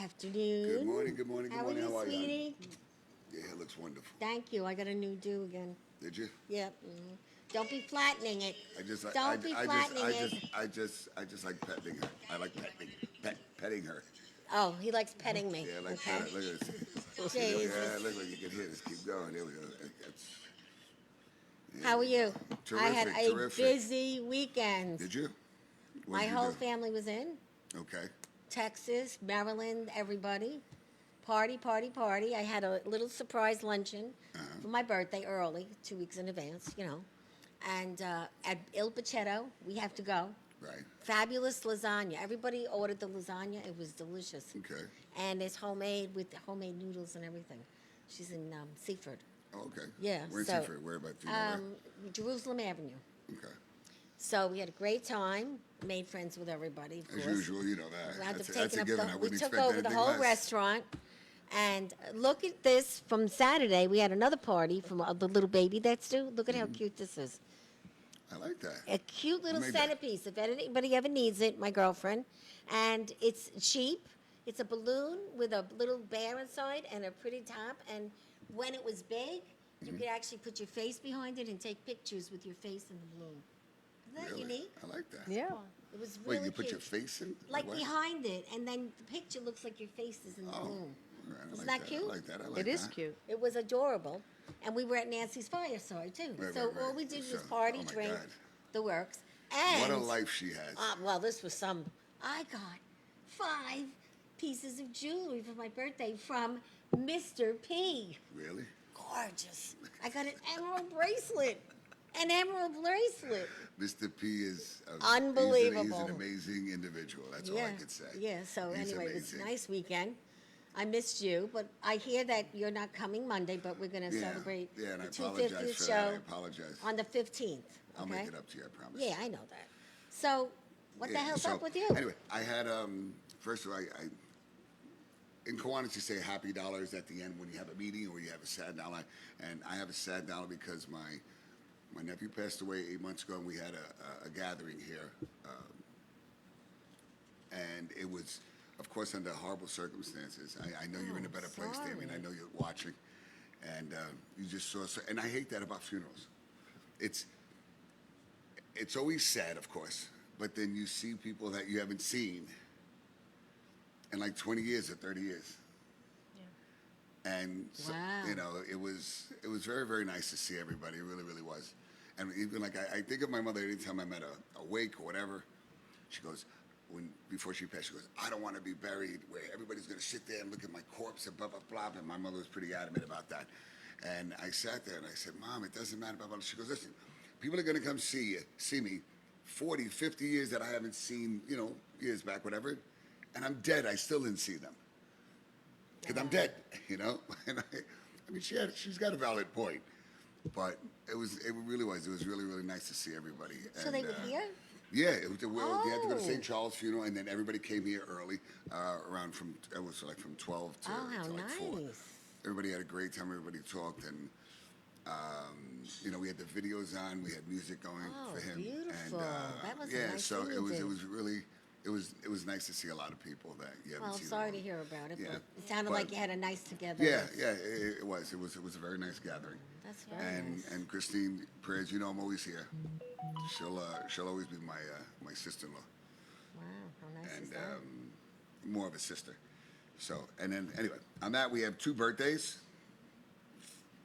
afternoon. Good morning, good morning, good How morning. How are you, sweetie? Yeah, it looks wonderful. Thank you. I got a new do again. Did you? Yep. Don't be flattening it. I just, Don't be flattening it. I just like petting her. I like petting her. Oh, he likes petting me. Yeah, like okay. look at this. Jesus. Yeah, look like you can hear this. Keep going. There we go. How are you? Terrific, I had a terrific. busy weekend. Did you? My whole family was in. Okay. Texas, Maryland, everybody. Party, party, party. I had a little surprise luncheon for my birthday early, 2 weeks in advance, you know. And at Il Pachetto, we have to go. Right. Fabulous lasagna. Everybody ordered the lasagna. It was delicious. Okay. And it's homemade with homemade noodles and everything. She's in Seaford. Oh, okay. Yeah. Where in Seaford? Where about? Do you know where? Jerusalem Avenue. Okay. So we had a great time. Made friends with everybody, of course. As usual, you know that. That's a given. We took over the whole restaurant. And look at this from Saturday. We had another party from the little baby that's due. Look at how cute this is. I like that. A cute little centerpiece. If anybody ever needs it, my girlfriend. And it's cheap. It's a balloon with a little bear inside and a pretty top. And when it was big, you could actually put your face behind it and take pictures with your face in the balloon. Isn't that unique? I like that. Yeah. It was really Wait, you put cute. your face in? Like behind it, and then the picture looks like your face is in the balloon. Right, Isn't that cute? I like that. I like It is that. cute. It was adorable. And we were at Nancy's fireside, too. Right, so right. all we did was So- party, oh my drink, God. the works. And What a life she has. well, this was some. I got 5 pieces of jewelry for my birthday from Mr. P. Really? Gorgeous. I got an emerald bracelet. An emerald bracelet. Mr. P is Unbelievable. He's an amazing individual. That's all I could say. Yeah, so He's anyway, it was a amazing. nice weekend. I missed you, but I hear that you're not coming Monday, but we're going to celebrate Yeah, and I the apologize 250th for show that. I apologize. on the 15th. I'll okay? make it up to you, I promise. Yeah, I know that. So, what the hell's up with you? Anyway, I had, first of all, I in Kiwanis, you say happy dollars at the end when you have a meeting or you have a sad dollar. And I have a sad dollar because my nephew passed away 8 months ago, and we had a gathering here. And it was, of course, under horrible circumstances. I know you're in a better place, Damien. I know you're watching. And you just saw, and I hate that about funerals. It's always sad, of course, but then you see people that you haven't seen in like 20 years or 30 years. Yeah. And, so, you know, it was very, very nice to see everybody. It really, really was. And even like, I think of my mother anytime I'm at a wake or whatever, she goes, before she passed, she goes, I don't want to be buried where everybody's going to sit there and look at my corpse and blah, blah, blah. And my mother was pretty adamant about that. And I sat there and I said, Mom, it doesn't matter, blah, blah. She goes, listen, people are going to come see me 40, 50 years that I haven't seen, you know, years back, whatever. And I'm dead. I still didn't see them. Because I'm dead, you know? And I mean, she's got a valid point. But it really was. It was really, really nice to see everybody. So they were here? Yeah, they had to go to St. Charles funeral, and then everybody came here early, around from 12 to, like 4. Everybody had a great time. Everybody talked, and you know, we had the videos on. We had music going for him. Beautiful. And that was a yeah, nice so thing it to was do. it was nice to see a lot of people that you haven't Well, seen. sorry to hear about it. Yeah. But it sounded like you had a nice together. Yeah, it was. It was a very nice gathering. That's very nice. And Christine Perez, you know, I'm always here. She'll always be my sister-in-law. Wow, how nice And is that? more of a sister. So, and then anyway, on that we have 2 birthdays.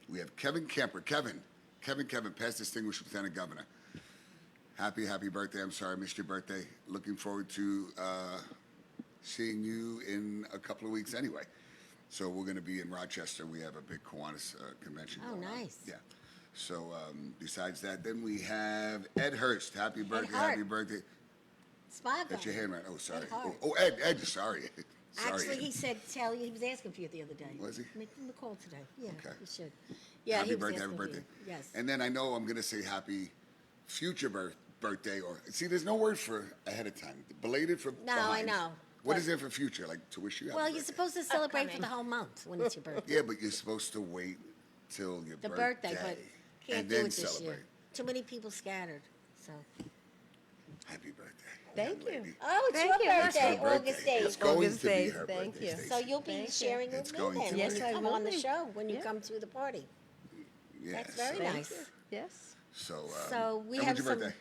We have Kevin Kemper. Kevin, past distinguished lieutenant governor. Happy birthday. I'm sorry I missed your birthday. Looking forward to seeing you in a couple of weeks anyway. So we're going to be in Rochester. We have a big Kiwanis convention going on. Nice. Yeah. So besides that, then we have Ed Hurst. Happy birthday. Hart. Happy birthday. Spot That's your hand right. Oh, sorry. Ed Hart. Ed, sorry. Sorry, Actually, Ed. he said he was asking for you the other day. Was he? Make him a call today. Yeah, Okay. he should. Yeah, Happy he was birthday, asking happy for you. birthday. Yes. And then I know I'm going to say happy future birthday, or see, there's no word for ahead of time. Belated for No, behind. I know. What is there for future? Like to wish you happy Well, birthday? you're supposed to celebrate for the whole month when it's your birthday. Yeah, but you're supposed to wait till your The birthday, but can't and do then it this celebrate. year. Too many people scattered. So Happy birthday. Thank young you. lady. Oh, it's Thank your you. It's her birthday, August birthday. 8th. It's going August to be 8th. her Thank birthday, you. Stacey. So you'll be Thank you. sharing It's with me going then to when Yes, you I come will on the be. show, when you Yeah. come to the party. Yes. That's very Thank nice. you. Yes. So, So we and have when's your some. birthday?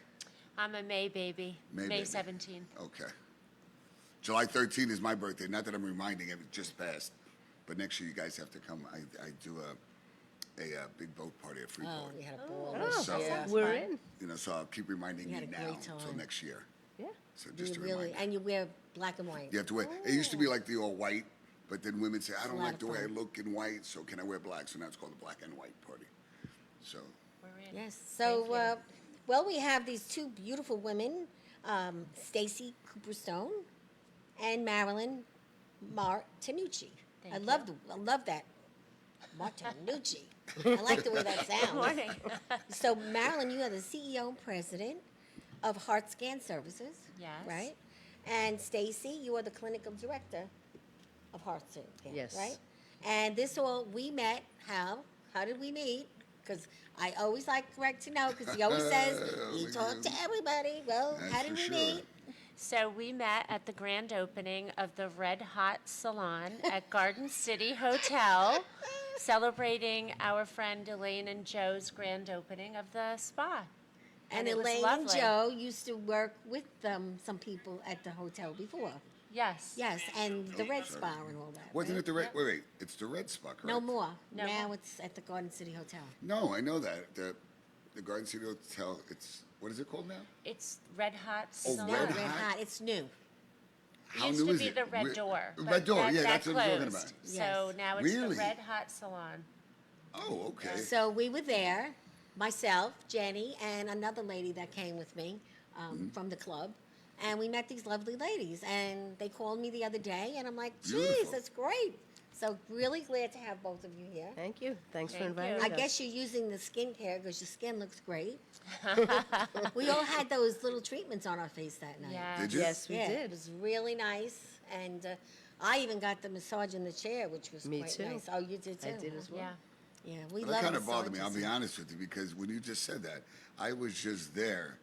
I'm a May baby. May May baby. 17th. Okay. July 13th is my birthday. Not that I'm reminding it just passed, but next year you guys have to come. I do a big boat party at Oh, Freeport. we had a ball Oh, this So- year. we're fun. in. You know, so I'll keep reminding We you had a now great until time. next year. Yeah. So We just to really, remind you. and you wear black and white. You have to wear. It used to be like the all white, but then women say, I don't a lot like of the way I fun. look in white, so can I wear black? So now it's called the black and white party. So We're in. Yes. So, Thank you. well, we have these two beautiful women, Stacy Cooperstone and Marilyn Martinucci. Thank I you. love that. Martinucci. I like the way that sounds. Morning. So, Marilyn, you are the CEO and president of HeartScan Services. Yes. Right? And Stacy, you are the clinical director of HeartScan. Yes. Right? And this all, we met, how? How did we meet? Because I always like Greg to know, because he always says he Look at talked to him. everybody. Well, That's how did for we sure. meet? So we met at the grand opening of the Red Hot Salon at Garden City Hotel, celebrating our friend Elaine and Joe's grand opening of the spa. And it was Elaine and lovely. Joe used to work with some people at the hotel before. Yes. Yes, and the Red sorry. Spa and all that. wasn't right? it the red? Wait, it's the red spot, correct? No more. No now more. it's at the Garden City Hotel. No, I know that the Garden City Hotel. It's what is it called now? It's Red Hot Oh, Salon. No, Red Red Hot? Hot. It's new. How Used new to is be it? the Red Door. but Red Door, yeah, that that's what I'm talking closed. about. So Yes. now it's Really? the Red Hot Salon. Oh, okay. So we were there, myself, Jenny, and another lady that came with me from the club. And we met these lovely ladies. And they called me the other day, and I'm like, geez, Beautiful. that's great. So really glad to have both of you here. Thank you. Thanks for Thank inviting you. us. I guess you're using the skincare because your skin looks great. We all had those little treatments on our face that night. Yeah. Did you? Yes, we Yeah, did. it was really nice. And I even got the massage in the chair, which was Me quite too. nice. Oh, you did too? I did huh? as well. Yeah. Yeah, we But love that kind of bothered me. I'll massages. be honest with you, because when you just said that, I was just there.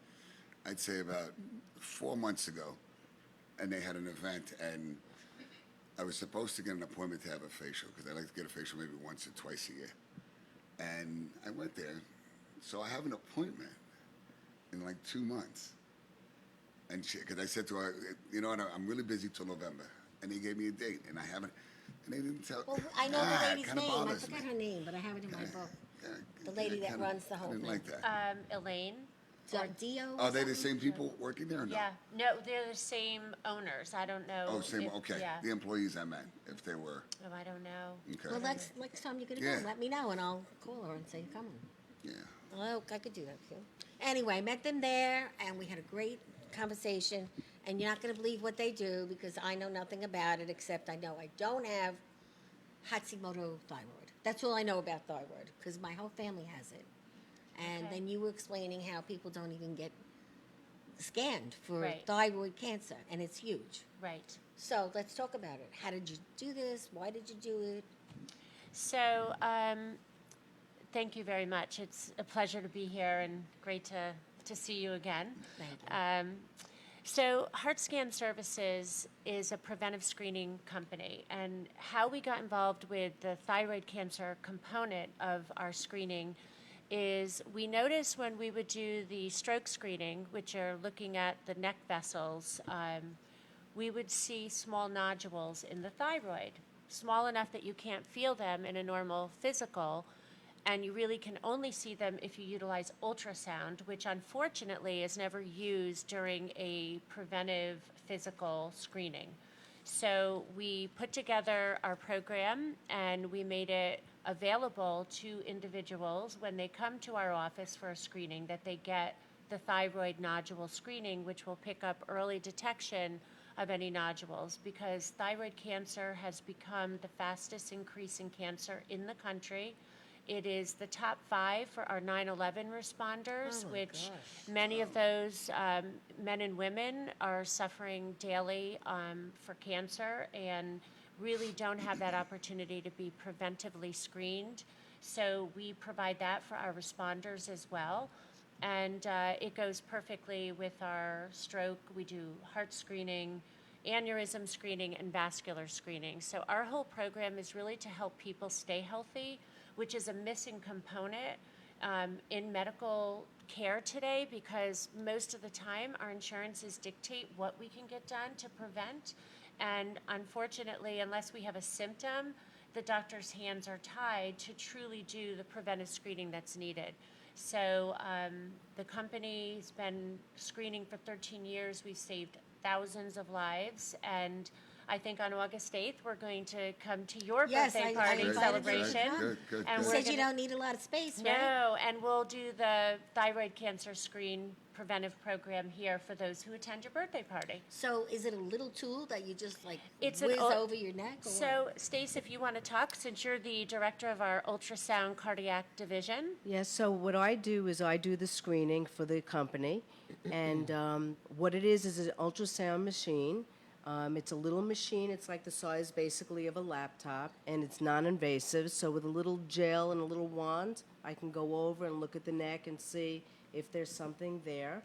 I'd say about 4 months ago, and they had an event, and I was supposed to get an appointment to have a facial because I like to get a facial maybe once or twice a year. And I went there, so I have an appointment in like 2 months. And because I said to her, you know what, I'm really busy till November, and they gave me a date, and I haven't, and they didn't tell. Well, I know Ah, the it lady's kinda name. I bothers forgot me. her name, but I have it in my book. Yeah, The lady that kinda- runs the whole I didn't thing. like that. Elaine. Dio? Are they the same people working there or no? Yeah. No, they're the same owners. I don't know. Oh, same, if- okay. Yeah. The employees I meant, if they were, Oh, I don't know. okay. Well, next time you're going to Yeah. go, let me know, and I'll call her and say you're coming. Yeah. Well, I could do that too. Anyway, met them there, and we had a great conversation. And you're not going to believe what they do because I know nothing about it, except I know I don't have Hashimoto thyroid. That's all I know about thyroid because my whole family has it. And Okay. then you were explaining how people don't even get scanned for Right. thyroid cancer, and it's huge. Right. So let's talk about it. How did you do this? Why did you do it? So, thank you very much. It's a pleasure to be here and great to see you again. Thank you. So, HeartScan Services is a preventive screening company, and how we got involved with the thyroid cancer component of our screening is we noticed when we would do the stroke screening, which are looking at the neck vessels, we would see small nodules in the thyroid, small enough that you can't feel them in a normal physical, and you really can only see them if you utilize ultrasound, which unfortunately is never used during a preventive physical screening. So we put together our program and we made it available to individuals when they come to our office for a screening that they get the thyroid nodule screening, which will pick up early detection of any nodules, because thyroid cancer has become the fastest increasing cancer in the country. It is the top 5 for our 9/11 responders, Oh my which gosh. many of those men and women are suffering daily for cancer and really don't have that opportunity to be preventively screened. So we provide that for our responders as well. And it goes perfectly with our stroke. We do heart screening, aneurysm screening, and vascular screening. So our whole program is really to help people stay healthy, which is a missing component in medical care today, because most of the time our insurances dictate what we can get done to prevent. And unfortunately, unless we have a symptom, the doctor's hands are tied to truly do the preventive screening that's needed. So the company's been screening for 13 years. We've saved thousands of lives, and I think on August 8th we're going to come to your Yes, birthday I party invited you to celebration. come. Good. And You we're said you gonna- don't need a lot of space, right? No, and we'll do the thyroid cancer screen preventive program here for those who attend your birthday party. So is it a little tool that you just like It's an whiz ul- over your neck? Or So, Stace, if you want to talk, since you're the director of our ultrasound cardiac division. Yes, so what I do is I do the screening for the company, and what it is an ultrasound machine. It's a little machine. It's like the size basically of a laptop, and it's non-invasive. So with a little gel and a little wand, I can go over and look at the neck and see if there's something there.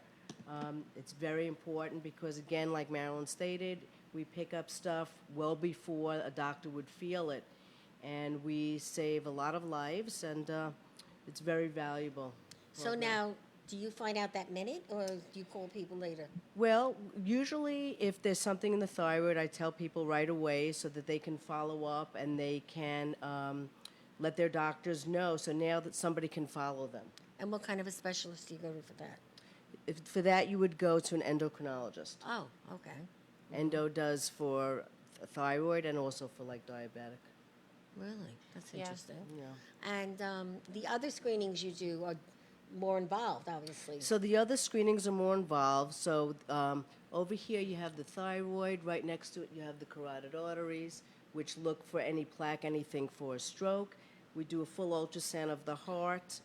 It's very important because, again, like Marilyn stated, we pick up stuff well before a doctor would feel it, and we save a lot of lives, and it's very valuable. So now, do you find out that minute, or do you call people later? Well, usually if there's something in the thyroid, I tell people right away so that they can follow up and they can let their doctors know, so now that somebody can follow them. And what kind of a specialist do you go to for that? For that, you would go to an endocrinologist. Oh, okay. Endo does for thyroid and also for like diabetic. Really? That's Yeah. interesting. Yeah. And the other screenings you do are more involved, obviously. So the other screenings are more involved. So over here you have the thyroid. Right next to it you have the carotid arteries, which look for any plaque, anything for a stroke. We do a full ultrasound of the heart,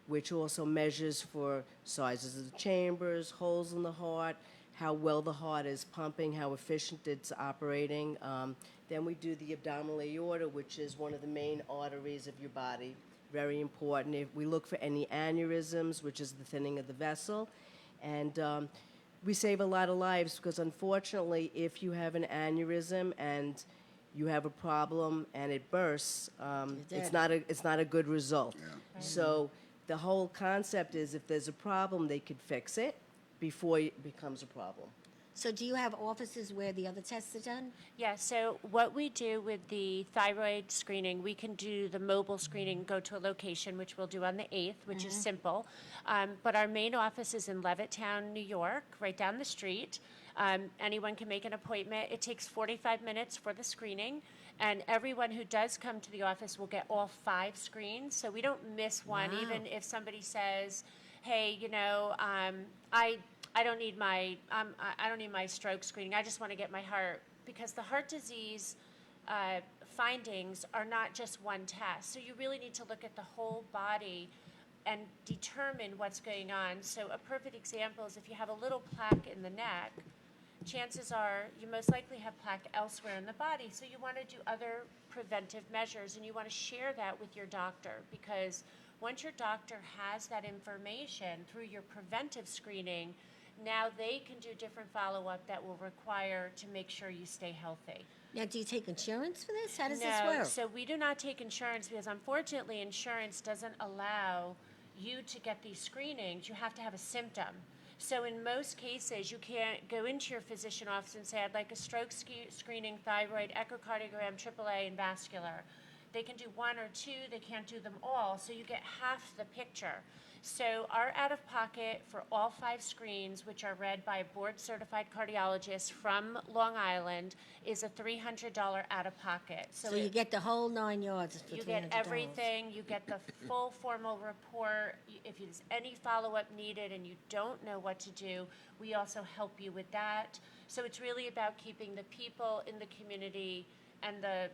which also measures for sizes of the chambers, holes in the heart, how well the heart is pumping, how efficient it's operating. Then we do the abdominal aorta, which is one of the main arteries of your body. Very important. If we look for any aneurysms, which is the thinning of the vessel. And we save a lot of lives because, unfortunately, if you have an aneurysm and you have a problem and it bursts, it's not a good result. Yeah. So the whole concept is if there's a problem, they could fix it before it becomes a problem. So do you have offices where the other tests are done? Yeah, so what we do with the thyroid screening, we can do the mobile screening, go to a location, which we'll do on the 8th, which is simple. But our main office is in Levittown, New York, right down the street. Anyone can make an appointment. It takes 45 minutes for the screening, and everyone who does come to the office will get all 5 screens, so we don't miss one. Wow. Even if somebody says, hey, I don't need my stroke screening. I just want to get my heart, because the heart disease findings are not just one test. So you really need to look at the whole body and determine what's going on. So a perfect example is if you have a little plaque in the neck, chances are you most likely have plaque elsewhere in the body. So you want to do other preventive measures, and you want to share that with your doctor, because once your doctor has that information through your preventive screening, now they can do different follow-up that will require to make sure you stay healthy. Now, do you take insurance for this? How does this No, work? so we do not take insurance because unfortunately insurance doesn't allow you to get these screenings. You have to have a symptom. So in most cases, you can't go into your physician office and say, I'd like a stroke screening, thyroid, echocardiogram, AAA, and vascular. They can do 1 or 2, they can't do them all, so you get half the picture. So our out-of-pocket for all 5 screens, which are read by a board-certified cardiologist from Long Island, is a $300 out-of-pocket. So you get the whole 9 yards for $300. You get everything. You get the full formal report. If there's any follow-up needed and you don't know what to do, we also help you with that. So it's really about keeping the people in the community and the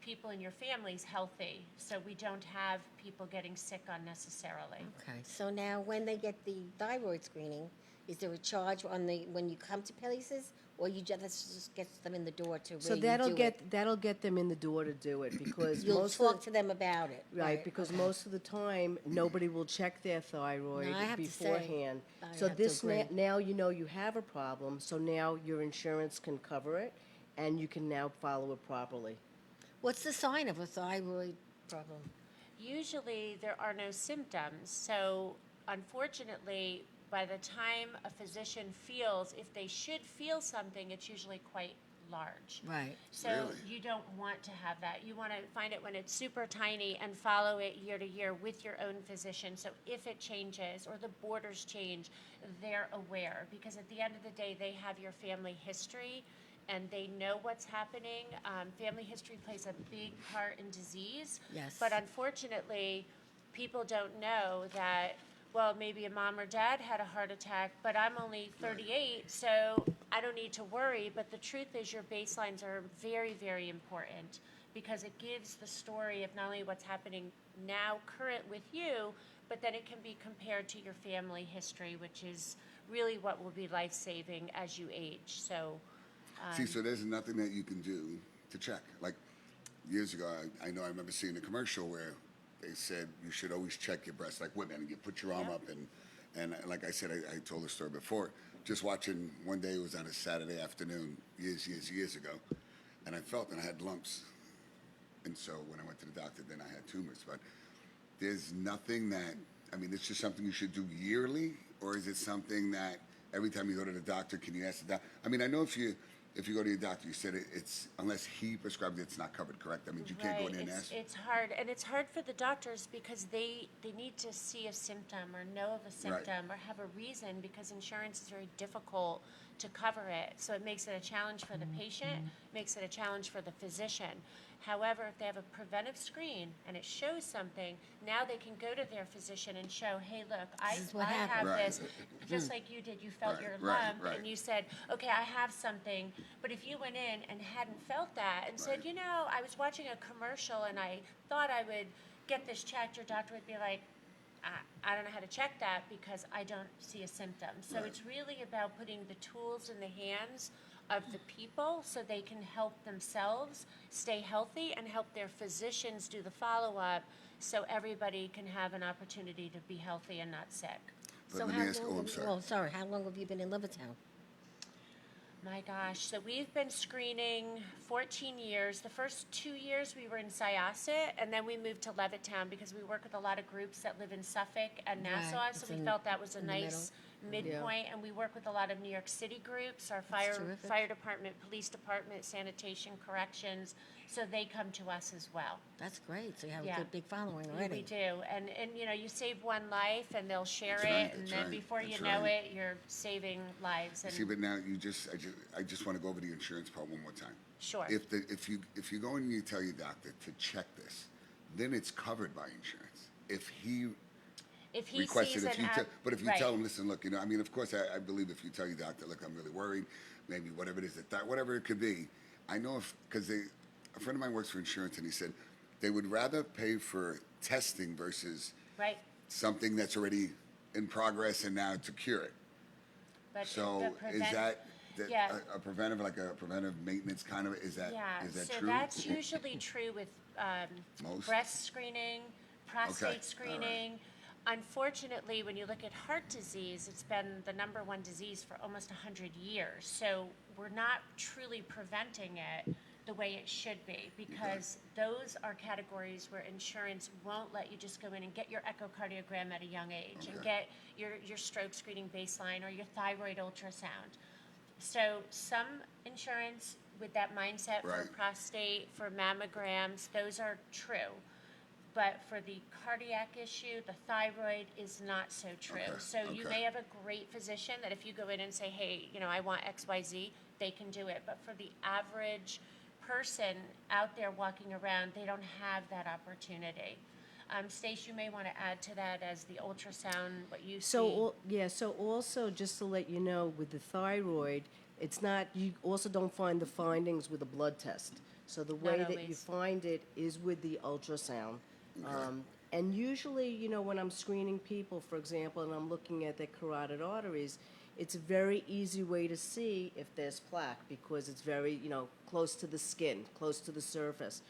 people in your families healthy, so we don't have people getting sick unnecessarily. Okay. So now, when they get the thyroid screening, is there a charge on when you come to places, or you just gets them in the door to where So you that'll do get it? that'll get them in the door to do it because You'll most talk of to them about it. right because okay. most of the time nobody will check their thyroid No, I have to say, beforehand. I So have to this agree. now you know you have a problem. So now your insurance can cover it, and you can now follow it properly. What's the sign of a thyroid problem? Usually there are no symptoms. So unfortunately, by the time a physician feels, if they should feel something, it's usually quite large. Right. So Really? you don't want to have that. You want to find it when it's super tiny and follow it year to year with your own physician. So if it changes or the borders change, they're aware because at the end of the day, they have your family history and they know what's happening. Family history plays a big part in disease. Yes. But unfortunately, people don't know that, well, maybe a mom or dad had a heart attack, but I'm only 38, so I don't need to worry. But the truth is, your baselines are very, very important because it gives the story of not only what's happening now, current with you, but then it can be compared to your family history, which is really what will be life-saving as you age. So, See, so there's nothing that you can do to check. Like years ago, I know I remember seeing a commercial where they said you should always check your breast, like women, and you put your arm Yeah. up, and like I said, I told the story before. Just watching one day, it was on a Saturday afternoon, years ago, and I felt and I had lumps, and so when I went to the doctor, then I had tumors. But there's nothing that, I mean, it's just something you should do yearly, or is it something that every time you go to the doctor, can you ask the doctor? I mean, I know if you go to your doctor, you said it's unless he prescribed it, it's not covered, correct? I mean, you can't go in there and ask. It's hard, and it's hard for the doctors because they need to see a symptom or know of a symptom or have a reason because insurance is very difficult to cover it. So it makes it a challenge for the patient, makes it a challenge for the physician. However, if they have a preventive screen and it shows something, now they can go to their physician and show, hey, look, I is what have happened. Right. this, just like you did. You felt Right, your right, lump right. and you said, okay, I have something. But if you went in and hadn't felt that and said, Right. you know, I was watching a commercial and I thought I would get this checked, your doctor would be like, I don't know how to check that because I don't see a symptom. So Right. it's really about putting the tools in the hands of the people so they can help themselves stay healthy and help their physicians do the follow-up so everybody can have an opportunity to be healthy and not sick. But let me ask. Oh, I'm have you, sorry. oh, sorry. How long have you been in Levittown? My gosh, so we've been screening 14 years. The first 2 years we were in Syosset, and then we moved to Levittown because we work with a lot of groups that live in Suffolk and Right, Nassau, it's so we in- felt that was a in the nice midpoint, and we work with a lot of New York City groups, our terrific. fire department, police department, sanitation, corrections, so they come to us as well. That's great. So you have Yeah. a good big following We already. do, and you know, you save one life and they'll share That's it, right, and that's then right, before you that's know right. it, you're saving lives. And See, but now I just want to go over the insurance part one more time. Sure. If you go and you tell your doctor to check this, then it's covered by insurance. If he if he requested, sees if you an te- app- but if you right. tell him, listen, look, I mean, of course, I believe if you tell your doctor, look, I'm really worried, maybe whatever it is whatever it could be. I know because a friend of mine works for insurance, and he said they would rather pay for testing versus Right. something that's already in progress and now to cure it. But So the is prevent- that Yeah. a preventive, like a preventive maintenance kind of, is that Yeah, so true? that's usually true with Most? breast screening, prostate Okay, all right. screening. Unfortunately, when you look at heart disease, it's been the number one disease for almost 100 years. So we're not truly preventing it the way it should be because those are categories where insurance won't let you just go in and get your echocardiogram at a young age and Okay. get your stroke screening baseline or your thyroid ultrasound. So some insurance with that mindset for Right. prostate, for mammograms, those are true. But for the cardiac issue, the thyroid is not so true. Okay, So you okay. may have a great physician that if you go in and say, hey, I want XYZ, they can do it. But for the average person out there walking around, they don't have that opportunity. Stace, you may want to add to that as the ultrasound, what you see. So also, just to let you know, with the thyroid, it's not, you also don't find the findings with a blood test. So the way that you always. find it is with the ultrasound. And usually, when I'm screening people, for example, and I'm looking at their carotid arteries, it's a very easy way to see if there's plaque because it's very, close to the skin, close to the surface.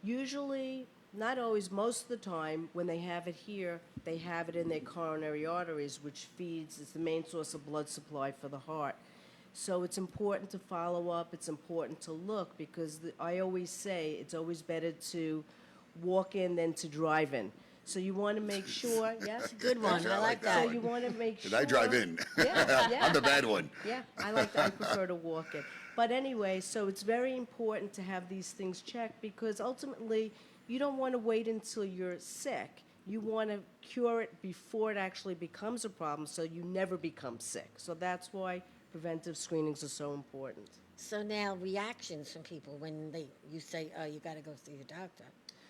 Usually, not always, most of the time, when they have it here, they have it in their coronary arteries, which it's the main source of blood supply for the heart. So it's important to follow up, it's important to look, because I always say it's always better to walk in than to drive in. So you want to make sure, yes? Good one. Actually, I like that. So one. you want to make sure. Did I drive in? Yeah, yeah. I'm the bad one. Yeah, I prefer to walk in. But anyway, so it's very important to have these things checked because ultimately you don't want to wait until you're sick. You want to cure it before it actually becomes a problem so you never become sick. So that's why preventive screenings are so important. So now reactions from people when you say, oh, you got to go see your doctor.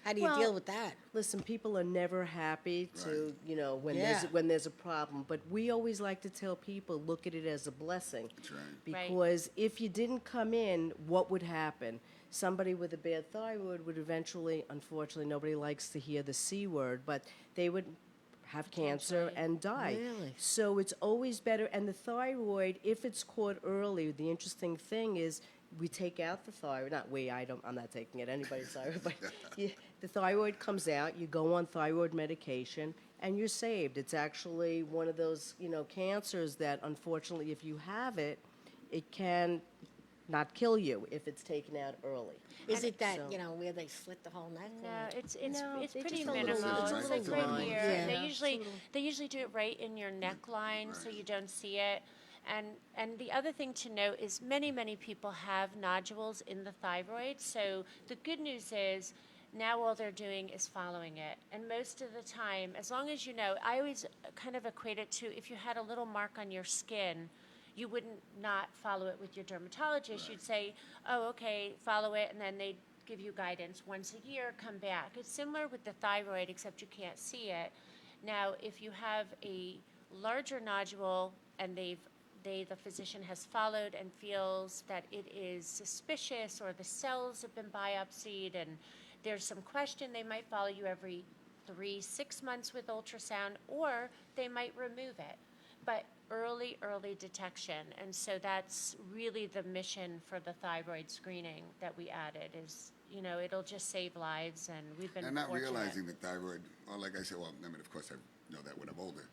How do you Well, deal with that? Listen, people are never happy to, when Yeah. there's a problem. But we always like to tell people, look at it as a blessing. That's right. Right. Because if you didn't come in, what would happen? Somebody with a bad thyroid would eventually, unfortunately, nobody likes to hear the C word, but they would have cancer and die. Really? So it's always better. And the thyroid, if it's caught early, the interesting thing is we take out the thyroid. I'm not taking it, anybody's thyroid, but the thyroid comes out, you go on thyroid medication, and you're saved. It's actually one of those, cancers that unfortunately, if you have it, it can not kill you if it's taken out early. Is it that, So- where they slit the whole neck? No, or- it's No, it's they pretty just a little- minimal. it's a It's little like right line. here. Yeah. They usually do it right in your neckline, so you don't see it. And the other thing to note is many people have nodules in the thyroid. So the good news is now all they're doing is following it. And most of the time, as long as you know, I always kind of equate it to if you had a little mark on your skin, you wouldn't not follow it with your dermatologist. You'd say, oh, okay, follow it, and then they'd give you guidance once a year, come back. It's similar with the thyroid, except you can't see it. Now, if you have a larger nodule and the physician has followed and feels that it is suspicious or the cells have been biopsied and there's some question, they might follow you every 3-6 months with ultrasound, or they might remove it. But early detection, and so that's really the mission for the thyroid screening that we added is, it'll just save lives, and we've been And not fortunate. realizing that thyroid, well, like I said, of course I know that when I'm older,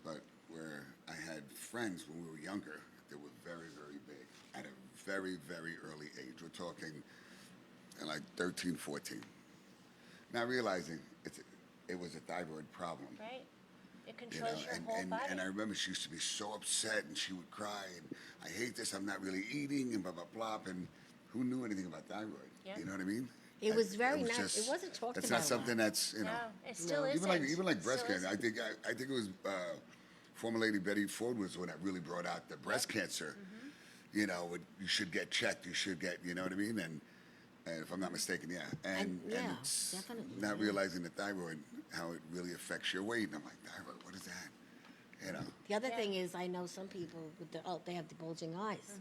but where I had friends when we were younger that were very, very big at a very, very early age. We're talking like 13, 14. Not realizing it was a thyroid problem. Right? It controls your whole body. And I remember she used to be so upset and she would cry and I hate this, I'm not really eating and blah, blah, blah. And who knew anything about thyroid? Yeah. You know what I mean? It was very was not, just- it wasn't talked It's about. not something that's, No, it still isn't. even like breast Still cancer. I isn't. think it was former Lady Betty Ford was the one that really brought out the breast cancer. You should get checked. You should get, you know what I mean? And if I'm not mistaken, yeah. And yeah, it's definitely. not realizing the thyroid, how it really affects your weight. And I'm like, thyroid, what is that? The other Yeah. thing is, I know some people with they have the bulging eyes.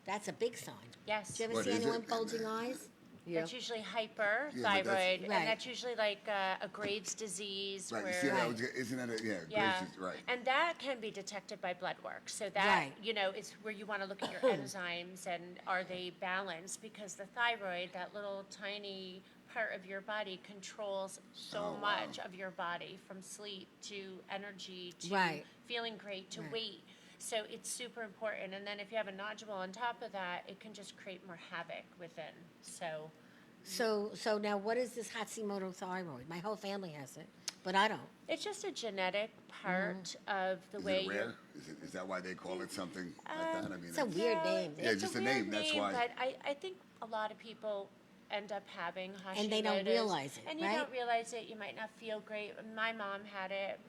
That's a big sign. Yes. Do you ever What see is anyone it? bulging eyes? Yeah. That's usually Yeah, but hyperthyroid, that's- and Right. that's usually like a Graves' disease. Right, you where, see, Right. isn't that Yeah, gracious, right. and that can be detected by blood work. So that Right. is where you want to look at your enzymes and are they balanced, because the thyroid, that little tiny part of your body, controls so Oh, wow. much of your body, from sleep to energy to Right. feeling great to Right. weight. So it's super important. And then if you have a nodule on top of that, it can just create more havoc within. So So now what is this Hashimoto thyroid? My whole family has it, but I don't. it's just a genetic part of the Is way it you're. rare? Is that why they call it something like that? I mean, It's a weird name. Yeah, It's just a a weird name, that's why. But I think a lot of people end up having Hashimoto's. And they don't realize it, And you right? don't realize it. You might not feel great. My mom had it.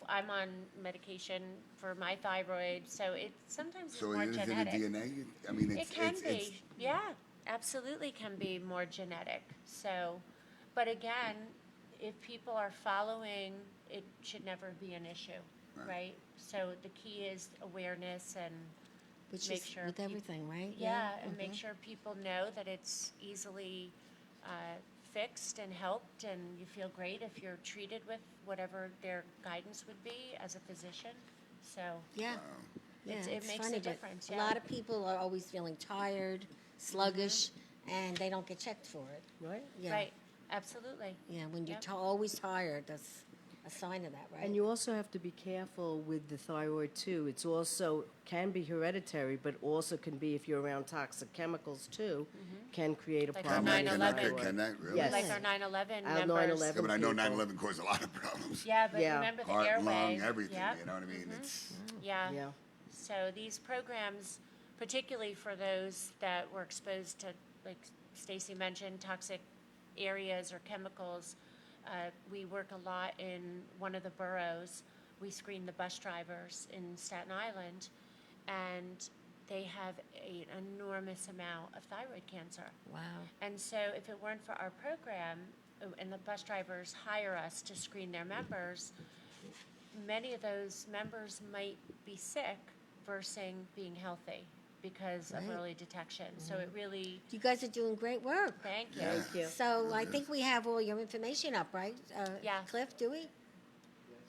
I'm on medication for my thyroid, so it sometimes So it's more is it a genetic. DNA? I mean, It can be. Yeah, absolutely can be more genetic. So, but again, if people are following, it should never be an issue, right? So the key is awareness and Which make is sure with peop- everything, right? yeah, and make sure people know that it's easily fixed and helped, and you feel great if you're treated with whatever their guidance would be as a physician. So Yeah. Yeah, It it's makes a funny, but difference, a yeah. lot of people are always feeling tired, sluggish, and they don't get checked for it. Right? Yeah. right, absolutely. Yeah, when you're Yep. always tired, that's a sign of that, right? And you also have to be careful with the thyroid too. It's also can be hereditary, but also can be if you're around toxic chemicals too, can create a Like problem. our with 9/11. thyroid. Can that really? Yes. Like our 9/11 Our members. 9/11 Yeah, but I know people. 9/11 caused a lot of problems. Yeah, but Yeah. remember the Heart, airway. lung, everything. Yep. You know what I mean? It's Yeah. Yeah. So these programs, particularly for those that were exposed to, like Stacy mentioned, toxic areas or chemicals, we work a lot in one of the boroughs. We screen the bus drivers in Staten Island, and they have an enormous amount of thyroid cancer. Wow. And so if it weren't for our program, and the bus drivers hire us to screen their members, many of those members might be sick versus being healthy because of Right. early detection. So it really, You guys are doing great work. thank you. Thank you. So I think we have all your information up, right? Yeah. Cliff, do we?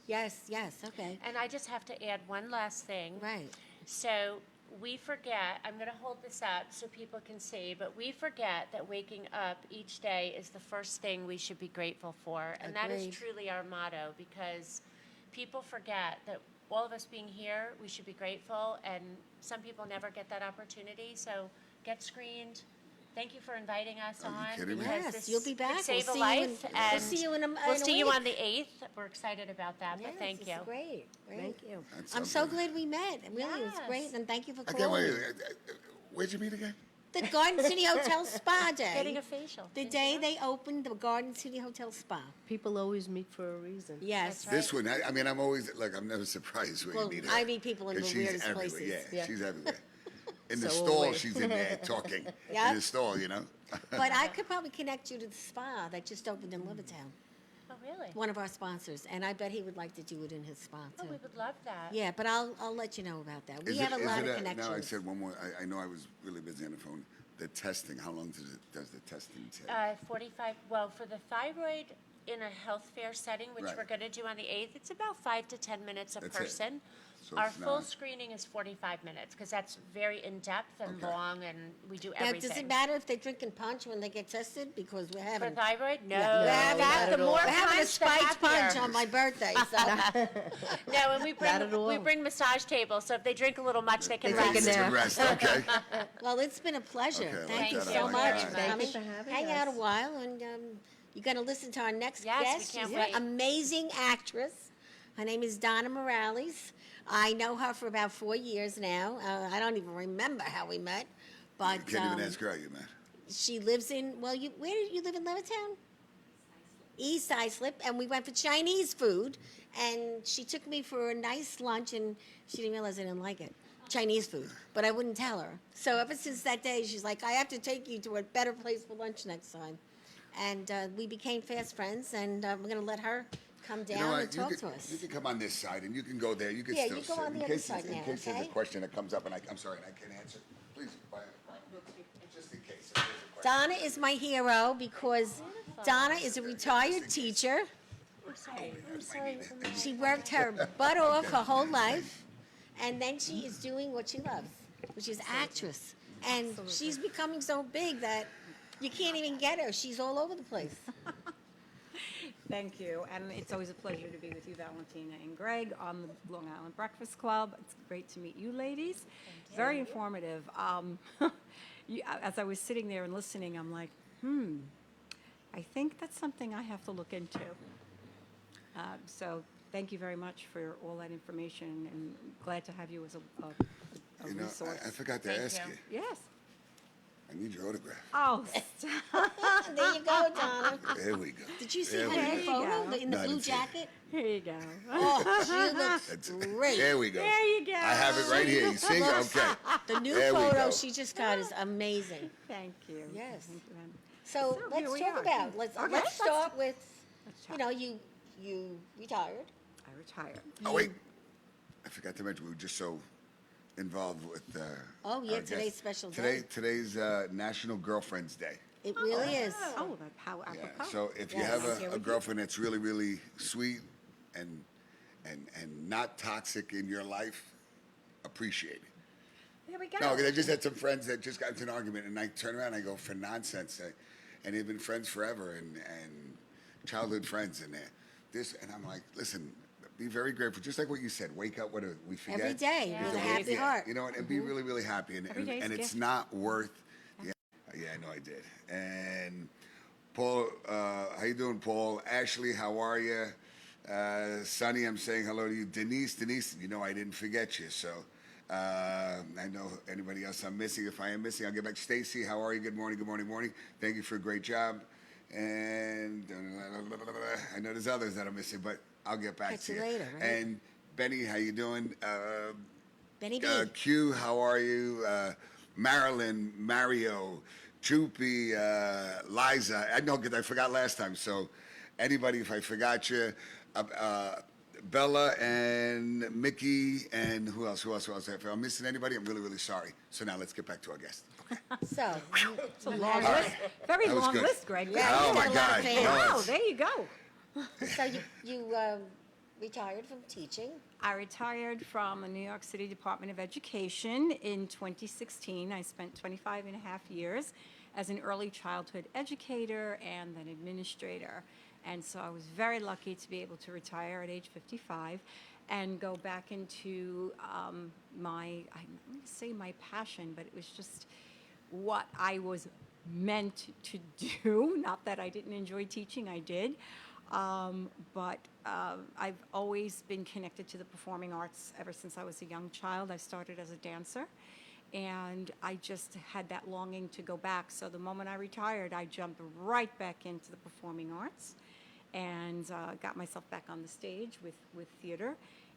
Yes, yes, okay. And I just have to add one last thing. Right. So we forget, I'm going to hold this up so people can see, but we forget that waking up each day is the first thing we should be grateful for. And that is Agreed. truly our motto, because people forget that all of us being here, we should be grateful, and some people never get that opportunity. So get screened. Thank you for inviting us Are you on. kidding me? because Yes, this you'll be back. could save We'll a see you life, in- and we'll see you in a we'll see you week. on the 8th. We're excited about that, but Yes, thank it's you. Great, great. Thank you. That's I'm so something. glad we met. Really, it was Yes. great, and thank you for I can't wait. calling. Where'd you meet again? The Garden City Hotel Spa Day. Getting a facial. The Didn't you day know? they opened the Garden City Hotel Spa. People always meet for a reason. Yes. That's This one, I mean, I'm always, like, I'm never surprised when Well, you meet her. I meet people in 'Cause the she's weirdest everywhere. places. Yeah, Yeah. she's everywhere. In the So stall, always. she's in there talking. Yep. In the stall, you know? But I could probably connect you to the spa that just opened in Levittown, Oh, really? one of our sponsors, and I bet he would like to do it in his spa Oh, too. we would love that. Yeah, but I'll let you know about that. We Is have it- a is lot it of connections. Now, I said one more. I know I was really busy on the phone. The testing, how long does the testing take? 45, well, for the thyroid in a health fair setting, which Right. we're going to do on the 8th, it's about 5 to 10 minutes a That's it. person. So Our it's full not- screening is 45 minutes because that's very in-depth and Okay. long, and we do Now, everything. does it matter if they're drinking punch when they get tested? Because we're For having thyroid? No. Yeah, we're No, having, not the at all. more we're having a punch, the spiked punch happier. on my birthday. So No, and we Not at all. bring massage tables, so if they drink a little much, they can They take rest. a It's a nap. rest, okay? well, it's been a pleasure. Okay, I like Thank you that. I so like much that. for Thank you coming. for having Hang out a us. while, and you're going to listen to our next Yes, we guest. can't She's wait. an amazing actress. Her name is Donna Morales. I know her for about 4 years now. I don't even remember how we met, but You can't even ask her how you met. she lives in, well, where did you live in Levittown? East Islip, and we went for Chinese food, and she took me for a nice lunch, and she didn't realize I didn't like it. Chinese food, but I wouldn't tell her. So ever since that day, she's like, I have to take you to a better place for lunch next time. And we became fast friends, and we're going to let her come down You know and what? talk You to can, us. you can come on this side, and you can go there. You can Yeah, still you go sit. on the in other case, side in now, case there's a okay? question that comes up, and I'm sorry, and I can't answer. Please, just in case. If there's a question. Donna is my hero because Donna is a retired teacher. I'm sorry. She worked her butt off her whole life, and then she is doing what she loves, which is actress. And she's becoming so big that you can't even get her. She's all over the place. Thank you, and it's always a pleasure to be with you, Valentina and Gregg, on the Long Island Breakfast Club. It's great to meet you ladies. Very informative. As I was sitting there and listening, I'm like, I think that's something I have to look into. So thank you very much for all that information, and glad to have you as a You know, resource. I forgot to Thank ask you. you. Yes. I need your autograph. Oh, There you go, Donna. There we go. Did you see There her we in the go. photo in the No, I blue didn't see it. jacket? here you go. Oh, she looks That's great. There we go. There you go. I have it right here. You see? Okay. The new There we photo go. she just got is amazing. Thank you. Yes. Thank you, Ann. So So let's here we talk are. about. Let's Okay, let's let's- start with. Let's You chat. know, you retired. I retired. Oh, wait. I forgot to mention, we were just so involved with Oh, yeah, our today's guest. special Today, day. Today's National Girlfriend's Day. It really is. Oh, that how Yeah. apropos. So if you Yes. have Here we a go. girlfriend that's really, really sweet and and not toxic in your life, appreciate it. There we go. No, 'cause I just had some friends that just got into an argument, and I turn around and I go, for nonsense. And they've been friends forever and childhood friends, and I'm like, listen, be very grateful. Just like what you said, wake up, we forget. Every day Yeah. with a Yeah, happy heart. You know, and be really, really happy. And, Every day's and a it's gift. not worth, yeah, I know I did. And Paul, how you doing, Paul? Ashley, how are you? Sonny, I'm saying hello to you. Denise, you know I didn't forget you. So I know anybody else I'm missing. If I am missing, I'll get back. Stacy, how are you? Good morning, good morning, morning. Thank you for a great job. And I know there's others that I'm missing, but I'll get back Catch to you you. later, right? And Benny, how you doing? Benny B. Q, how are you? Marilyn, Mario, Choopy, Liza. I know because I forgot last time. So anybody, if I forgot you, Bella and Mickey and who else? If I'm missing anybody, I'm really, really sorry. So now let's get back to our guest. So, It's a long list. Very That was long good. list, Greg. Yeah, Oh you my got a lot God! of fans. No, Wow, it's- there you go. so you retired from teaching. I retired from the New York City Department of Education in 2016. I spent 25 and a half years as an early childhood educator and then administrator. And so I was very lucky to be able to retire at age 55 and go back into I'm going to say my passion, but it was just what I was meant to do. Not that I didn't enjoy teaching, I did. But I've always been connected to the performing arts ever since I was a young child. I started as a dancer, and I just had that longing to go back. So the moment I retired, I jumped right back into the performing arts and got myself back on the stage with theater.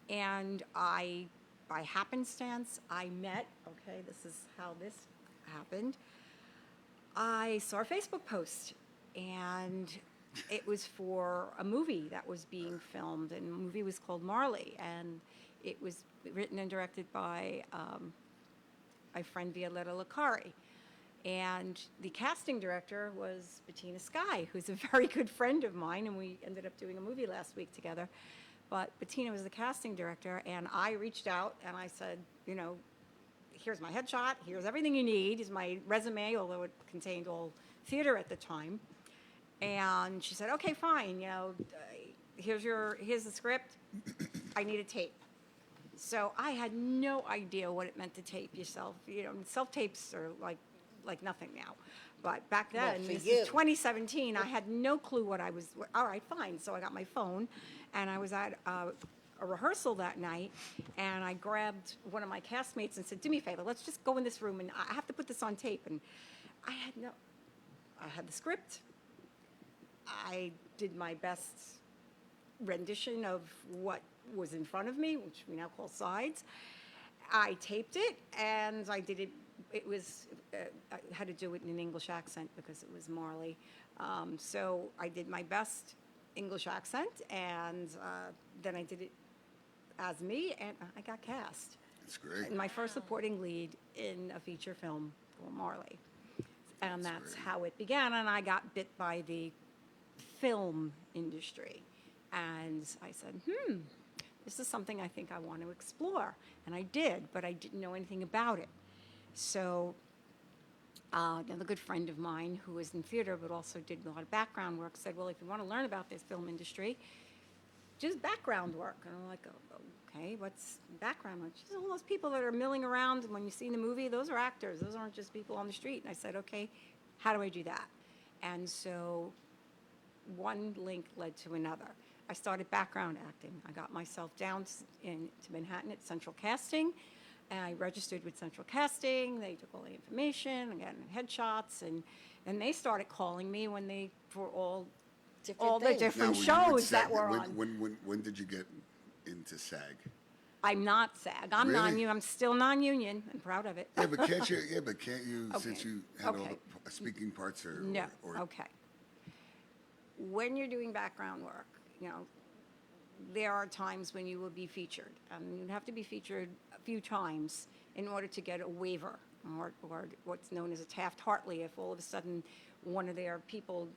And by happenstance, I met, okay, this is how this happened. I saw a Facebook post, and it was for a movie that was being filmed, and the movie was called Marley, and it was written and directed by my friend Violetta Licari. And the casting director was Bettina Sky, who's a very good friend of mine, and we ended up doing a movie last week together. But Bettina was the casting director, and I reached out and I said, you know, here's my headshot, here's everything you need, is my resume, although it contained all theater at the time. And she said, okay, fine, you know, here's the script, I need a tape. So I had no idea what it meant to tape yourself. You know, self-tapes are like nothing now. But back Well, then, for this you. is 2017, I had no clue what I was, all right, fine. So I got my phone, and I was at a rehearsal that night, and I grabbed one of my castmates and said, do me a favor, let's just go in this room, and I have to put this on tape. And I had the script. I did my best rendition of what was in front of me, which we now call sides. I taped it, and I did it. It was, I had to do it in an English accent because it was Marley. So I did my best English accent, and then I did it as me, and I got cast. That's great. And my first supporting lead in a feature film for Marley. And that's great. how it began, and I got bit by the film industry. And I said, this is something I think I want to explore. And I did, but I didn't know anything about it. So another good friend of mine who was in theater but also did a lot of background work said, well, if you want to learn about this film industry, just background work. And I'm like, oh, okay, what's background work? She said, all those people that are milling around when you see in the movie, those are actors. Those aren't just people on the street. And I said, okay, how do I do that? And so one link led to another. I started background acting. I got myself down to Manhattan at Central Casting, and I registered with Central Casting. They took all the information, I got headshots, and they started calling me when they, for all the things. different Now, shows SAG, that were on. when did you get into SAG? I'm not SAG. I'm Really? non-union. I'm still non-union. I'm proud of it. Yeah, but can't you? Yeah, but can't you? Since Okay. you had all Okay. the speaking parts, or No. or Okay. When you're doing background work, you know, there are times when you will be featured. You have to be featured a few times in order to get a waiver, or what's known as a Taft-Hartley. If all of a sudden one of their people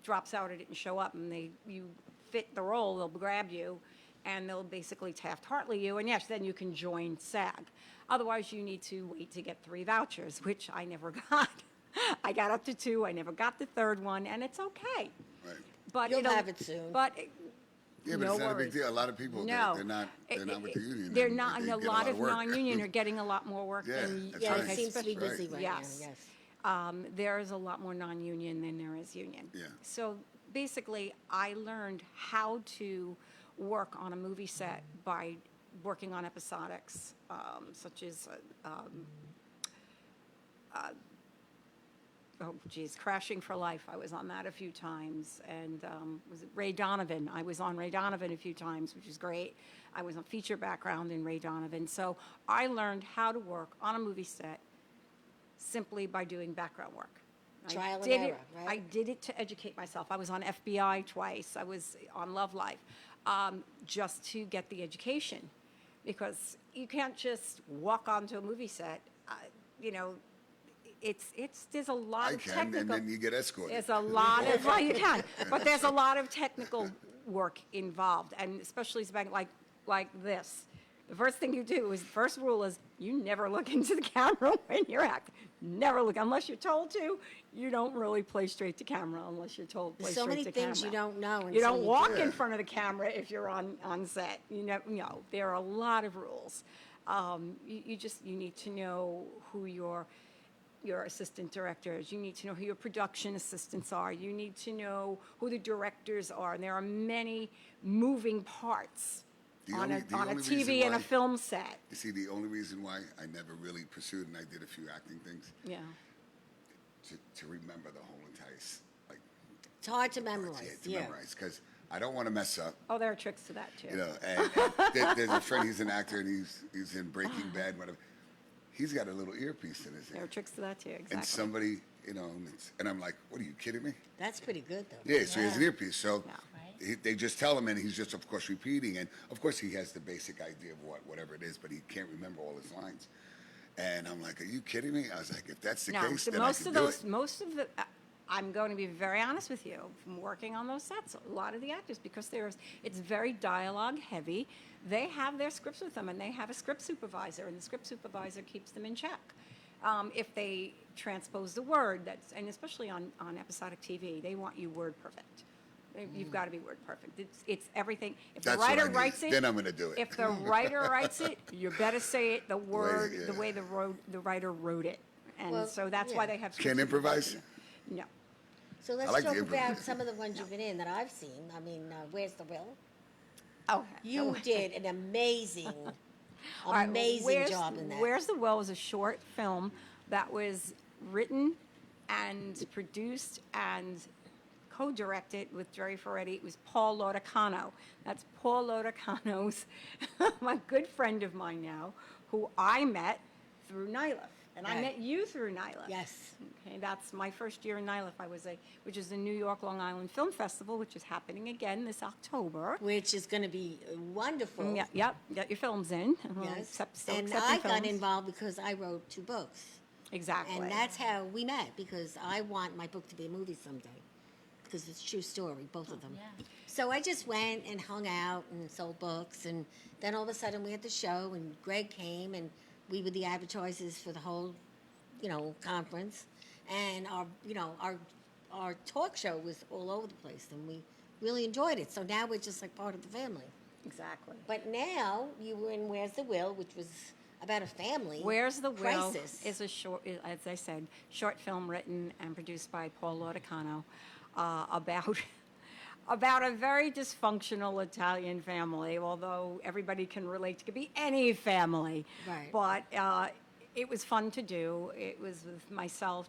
drops out or didn't show up, and you fit the role, they'll grab you and they'll basically Taft-Hartley you, and yes, then you can join SAG. Otherwise, you need to wait to get 3 vouchers, which I never got. I got up to 2, I never got the 3rd one, and it's okay. Right. But You'll it'll- have it soon. But Yeah, but no it's not a worries. big deal. A lot of people, No. they're not with the union. They're and not, they and a get lot of work. non-union are getting a lot more work Yeah, than. that's Yeah, right. it seems to be Right. busy right Yes. now, yes. There is a lot more non-union than there is union. Yeah. So basically, I learned how to work on a movie set by working on episodics, such as, oh geez, Crashing for Life. I was on that a few times, and was it Ray Donovan? I was on Ray Donovan a few times, which is great. I was on feature background in Ray Donovan, so I learned how to work on a movie set simply by doing background work. Trial and did error, right? I did it to educate myself. I was on FBI twice. I was on Love Life, just to get the education, because you can't just walk onto a movie set. You know, there's a lot I of can, technical. and then you get escorted. There's a lot of well, you can, but there's a lot of technical work involved, and especially like this. The first thing you do is, the first rule is, you never look into the camera when you're acting. Never look, unless you're told to. You don't really play straight to camera unless you're told to play There's so straight many to things camera. you don't know You until don't you walk do in it. front of the camera if you're on set. No, there are a lot of rules. You need to know who your assistant directors. You need to know who your production assistants are. You need to know who the directors are. And there are many moving parts The on only a reason TV and a why- film set. You see, the only reason why I never really pursued, and I did a few acting things, Yeah. to remember the whole entire, like, It's hard to parts, memorize, to yeah. memorize, because I don't want to mess up. Oh, there are tricks to that too. You know, and there's a friend, he's an actor, and he's in Breaking Bad, whatever. He's got a little earpiece in his There are ear. tricks to that too. Exactly. And somebody, you know, and I'm like, what, are you kidding me? That's pretty good, though. Yeah, so he has an earpiece. So Yeah. they just tell him, and he's just, of course, repeating. And, of course, he has the basic idea of whatever it is, but he can't remember all his lines. And I'm like, are you kidding me? I was like, if that's the No, case, so then most I can of do those, it. most of the, I'm going to be very honest with you, from working on those sets, a lot of the actors, because it's very dialogue heavy, they have their scripts with them, and they have a script supervisor, and the script supervisor keeps them in check. If they transpose the word, and especially on episodic TV, they want you word perfect. You've got to be word perfect. It's everything. If That's the what I writer need. writes it, Then I'm gonna do it. If the writer writes it, you better say it the word, yeah. the way the writer wrote it, and Well, so that's why yeah. they have. Can't script improvise? supervisors. No. So let's like the talk about improv. some of the ones you've been in that I've seen. I mean, Where's the Will? Okay. You did an amazing, All right, amazing job in that. Where's the Well was a short film that was written and produced and co-directed with Jerry Ferretti. It was Paul Lodicano. That's Paul Lodicano's, a good friend of mine now, who I met through NILIF. And I Right. met you through NILIF. Yes. Okay, that's my first year in NILIF. Which is the New York Long Island Film Festival, which is happening again this October. Which is going to be wonderful. Yeah, yep, get your films in. Yes. Still And accepting I got films. involved because I wrote 2 books. Exactly. And that's how we met, because I want my book to be a movie someday. Because it's a true story, both of them. yeah. So I just went and hung out and sold books, and then all of a sudden we had the show, and Gregg came, and we were the advertisers for the whole, conference, and our talk show was all over the place, and we really enjoyed it. So now we're just like part of the family. Exactly. But now you were in Where's the Will, which was about a family Where's the Will crisis. is a short, as I said, short film written and produced by Paul Lodicano about a very dysfunctional Italian family, although everybody can relate. It could be any family. Right. But it was fun to do. It was with myself,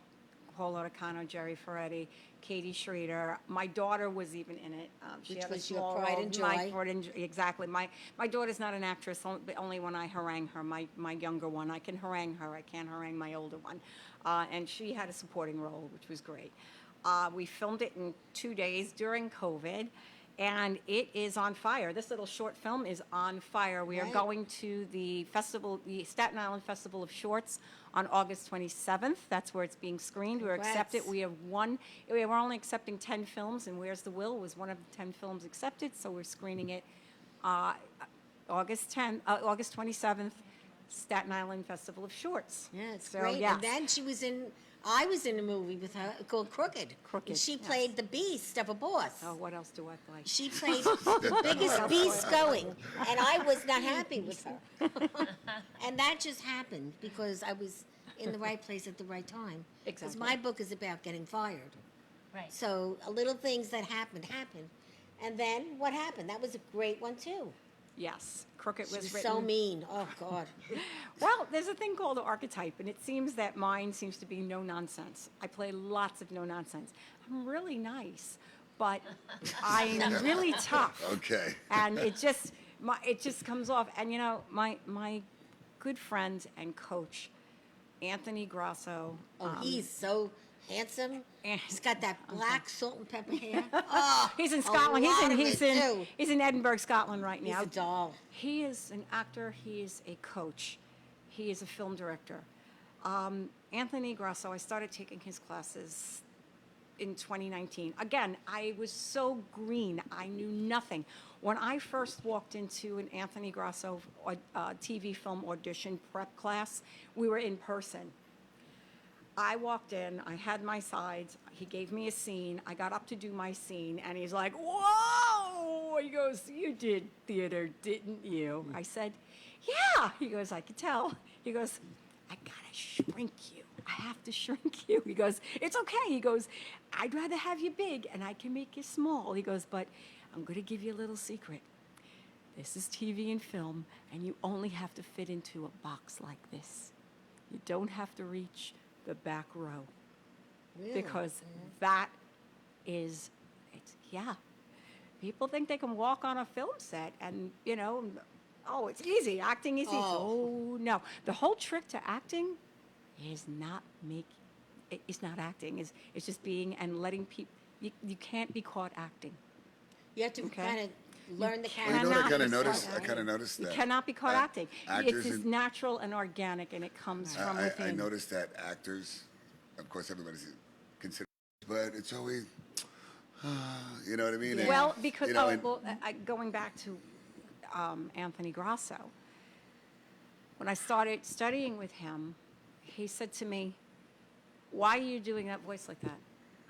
Paul Lodicano, Jerry Ferretti, Katie Schrader. My daughter was even in it. She Which had a was your small pride role. and My joy. pride and exactly. My daughter's not an actress, only when I harangue her. My younger one, I can harangue her. I can't harangue my older one. And she had a supporting role, which was great. We filmed it in 2 days during COVID, and it is on fire. This little short film is on fire. We are Right. going to the festival, the Staten Island Festival of Shorts, on August 27th. That's where it's being screened. We're accepted. Congrats. We're only accepting 10 films, and Where's the Will was one of the 10 films accepted, so we're screening it August 27th, Staten Island Festival of Shorts. Yeah, it's So, great. yes. And then I was in a movie with her called Crooked. Crooked, And she yes. played the beast of a boss. Oh, what else do I play? She played the biggest beast going, and I was not happy with her. And that just happened because I was in the right place at the right time. Because Exactly. my book is about getting fired. Right. So little things that happened. And then what happened? That was a great one too. Yes, Crooked She was was written. so mean. Oh God. Well, there's a thing called the archetype, and it seems that mine seems to be no nonsense. I play lots of no nonsense. I'm really nice, but I'm really tough. Okay. And it just comes off. And you know, my good friend and coach, Anthony Grasso. Oh, he's so handsome. Eh. He's got that black salt and pepper hair. Oh, He's in a Scotland. lot of it, too. He's in Edinburgh, Scotland right He's now. a doll. He is an actor. He is a coach. He is a film director. Anthony Grasso, I started taking his classes in 2019. Again, I was so green. I knew nothing. When I first walked into an Anthony Grasso TV film audition prep class, we were in person. I walked in, I had my sides, he gave me a scene, I got up to do my scene, and he's like, whoa! He goes, you did theater, didn't you? I said, yeah. He goes, I could tell. He goes, I gotta shrink you. I have to shrink you. He goes, it's okay. He goes, I'd rather have you big, and I can make you small. He goes, but I'm gonna give you a little secret. This is TV and film, and you only have to fit into a box like this. You don't have to reach the back row. Really? Because that is, yeah. People think they can walk on a film set and, you know, oh, it's easy. Acting is easy. Oh, no. The whole trick to acting is it's not acting. It's just being and letting people, you can't be caught acting. You have to Okay. kind of learn the Well, you character. know what I cannot kind be of noticed? caught I kind of noticed You that. cannot be caught acting. Actors It's as in- natural and organic, and it comes from I within. noticed that actors, of course, everybody's considered, but it's always, you know what I mean? And, Well, because, you know, and- going back to Anthony Grasso, when I started studying with him, he said to me, why are you doing that voice like that?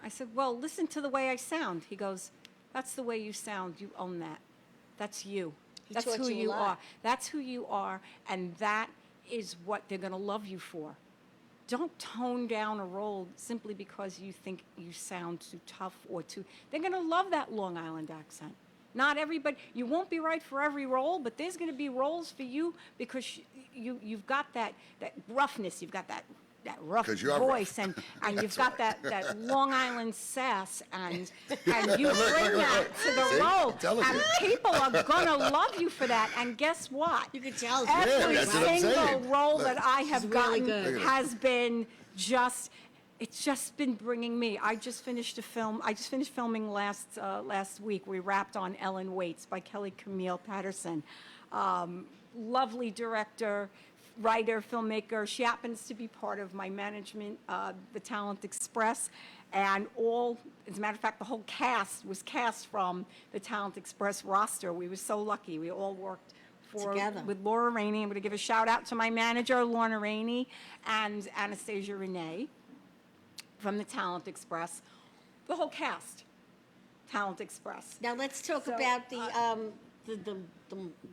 I said, well, listen to the way I sound. He goes, that's the way you sound. You own that. That's you. He That's taught who you a you lot. are. That's who you are, and that is what they're going to love you for. Don't tone down a role simply because you think you sound too tough or too. They're going to love that Long Island accent. Not everybody. You won't be right for every role, but there's going to be roles for you because you've got that roughness. You've got that rough 'Cause you are voice, rough. and you've got that Long Island sass, and you bring that to the See? role, I'm telling and you. people are going to love you for that. And guess what? You can tell. Every that's what I'm single saying. role Look. that I have She's really gotten good. Look at has been it's just been bringing me. I just finished filming last week. We wrapped on Ellen Waits by Kelly Camille Patterson. Lovely director, writer, filmmaker. She happens to be part of my management, the Talent Express. And as a matter of fact, the whole cast was cast from the Talent Express roster. We were so lucky. We all worked Together. with Laura Rainey. I'm going to give a shout out to my manager, Lorna Rainey, and Anastasia Renee from the Talent Express. The whole cast, Talent Express. Now let's talk So, about the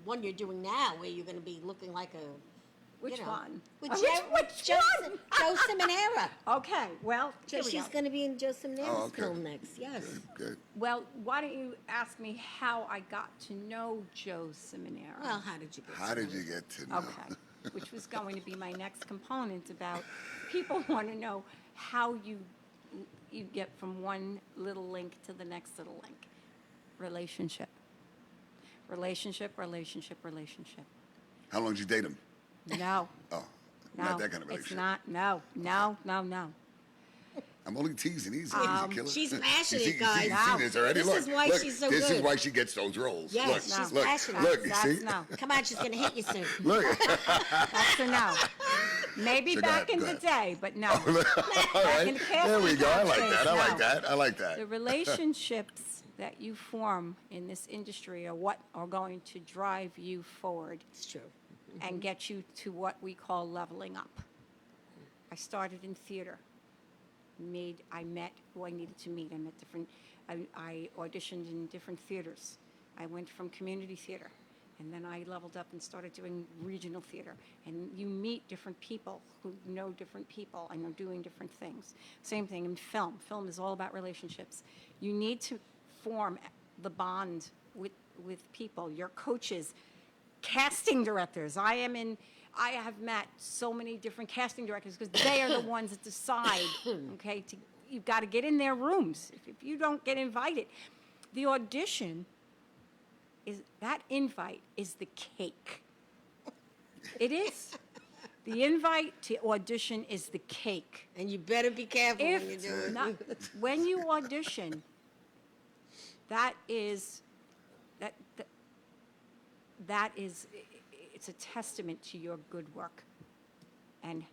one you're doing now, where you're going to be looking like a. Which you know, one? With Which Joe one? Joe Simonera. Okay, well, here we She's go. going to be in Joe Simonera's Oh, okay. film next. Yes. Good. Well, why don't you ask me how I got to know Joe Simonera? Well, how did you get? How did you get to know? Okay, which was going to be my next component about people want to know how you get from one little link to the next little link. Relationship. Relationship. How long did you date him? No. Oh, No, not that kind of it's relationship. not. No. I'm only teasing. He's a killer. She's You passionate, see guys. this already? This Look, is why look, she's so This is good. why she gets those roles. Yes, look, she's look, passionate. look, you That's see? no. Come on, she's going to hit you soon. Look. That's a no. Maybe So back go in ahead. the day, but no. All right. in the past, There we go. I like days, that. I like no. that. I like that. The relationships that you form in this industry are what are going to drive you forward It's true. and get you to what we call leveling up. I started in theater. I met who I needed to meet. I auditioned in different theaters. I went from community theater, and then I leveled up and started doing regional theater. And you meet different people who know different people and are doing different things. Same thing in film. Film is all about relationships. You need to form the bond with people, your coaches, casting directors. I have met so many different casting directors because they are the ones that decide, okay, you've got to get in their rooms. If you don't get invited, the audition that invite is the cake. It is. The invite to audition is the cake. And you better be careful when you do it. When you audition, it's a testament to your good work. And